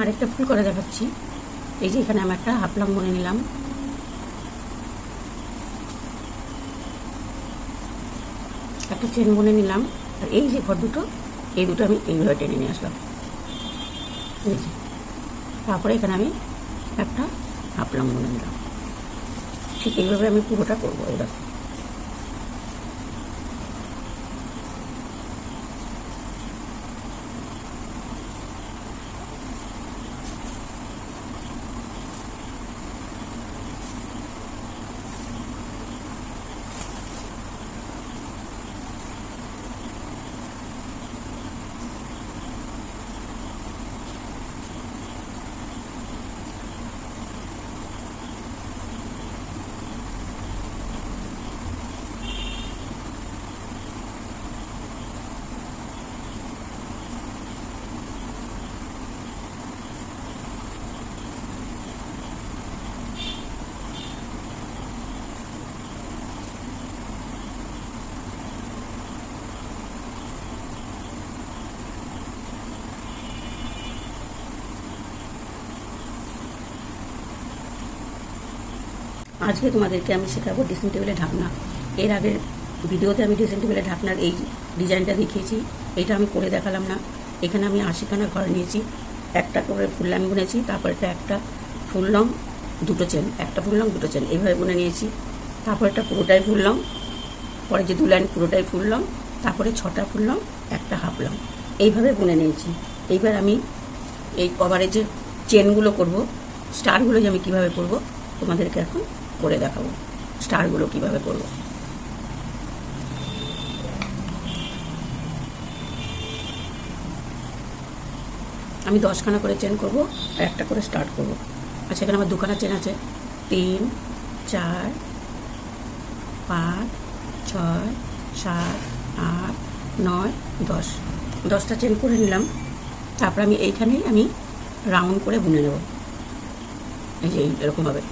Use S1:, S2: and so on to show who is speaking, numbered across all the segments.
S1: আরেকটা ফুল করে দেখাচ্ছি। এই যে এখানে আমি একটা হাফ লং বুনে নিলাম, একটা চেন বুনে নিলাম, আর এই যে ঘর দুটো, এই দুটো আমি এইভাবে টেনে নিয়ে আসলাম। এই যে তারপরে এখানে আমি একটা হাফ লং বুনে নিলাম। ঠিক এইভাবে আমি পুরোটা করবো। এবার আজকে তোমাদেরকে আমি শেখাবো ড্রেসিং টেবিলের ঢাকনা। এর আগের ভিডিওতে আমি ড্রেসিং টেবিলের ঢাকনার এই ডিজাইনটা দেখিয়েছি, এটা আমি করে দেখালাম না। এখানে আমি 80খানা ঘর নিয়েছি, একটা করে ফুল লাইন বুনেছি, তারপর একটা ফুল লং দুটো চেন, একটা ফুল লং দুটো চেন এইভাবে বুনে নিয়েছি। তারপর একটা পুরোটাই ফুল লং, পরে যে 2 লাইন পুরোটাই ফুল লং, তারপরে 6টা ফুল লং, একটা হাফ লং, এইভাবে বুনে নিয়েছি। এইবার আমি এই কভারে যে চেনগুলো করব, স্টারগুলো যে আমি কীভাবে করব তোমাদেরকে এখন করে দেখাবো। স্টারগুলো কিভাবে করব। আমি 10খানা করে চেন করব আর একটা করে স্টার্ট করব। আর সেখানে আমার 2খানা চেন আছে, 3, 4, 5, 6, 7, 8, 9, 10। 10টা চেন করে নিলাম। তারপর আমি এইখানেই আমি রাউন্ড করে বুনে নেব। এই যে এরকমভাবে।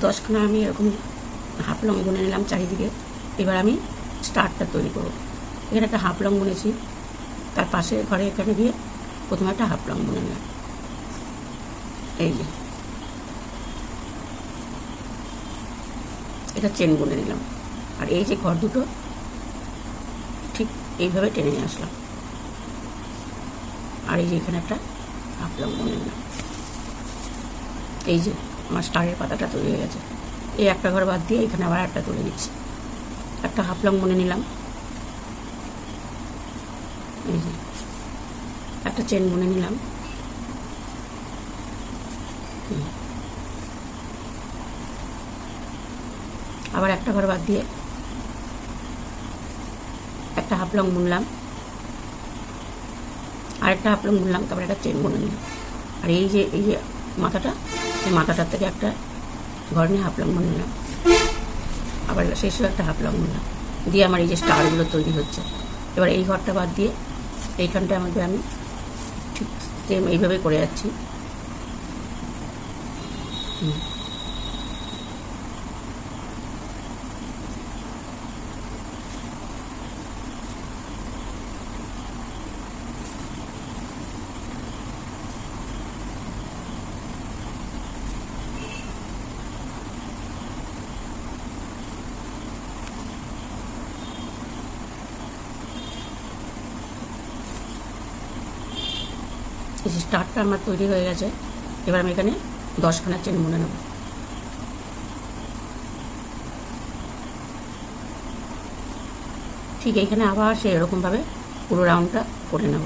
S1: দশখানা আমি এরকম হাফ লং বুনে নিলাম চারিদিকে। এবার আমি স্টারটা তৈরি করব। এখানে একটা হাফ লং বুনেছি, তার পাশে ঘরে এখানে গিয়ে প্রথমে একটা হাফ লং বুনে নিলাম। এই যে এটা চেন বুনে নিলাম, আর এই যে ঘর দুটো ঠিক এইভাবে টেনে নিয়ে আসলাম। আর এই যে এখানে একটা হাফ লং বুনে নিলাম। এই যে আমার স্টারের পাতাটা তৈরি হয়ে গেছে। এই একটা ঘর বাদ দিয়ে এখানে আবার একটা তুলে দিচ্ছি। একটা হাফ লং বুনে নিলাম, এই যে একটা চেন বুনে নিলাম, আবার একটা ঘর বাদ দিয়ে একটা হাফ লং বুনলাম, আর একটা হাফ লং বুনলাম, তারপর একটা চেন বুনে নিলাম। আর এই যে মাথাটা, এই মাথাটার থেকে একটা ঘর নিয়ে হাফ লং বুনে নিলাম, আবার শেষেও একটা হাফ লং বুনলাম, দিয়ে আমার এই যে স্টারগুলো তৈরি হচ্ছে। এবার এই ঘরটা বাদ দিয়ে এইখানটার মধ্যে আমি ঠিক সেম এইভাবে করে যাচ্ছি। এই যে স্টারটা আমার তৈরি হয়ে গেছে। এবার আমি এখানে 10খানা চেন বুনে নেব। ঠিক এইখানে আবার সে এরকমভাবে পুরো রাউন্ডটা করে নেব।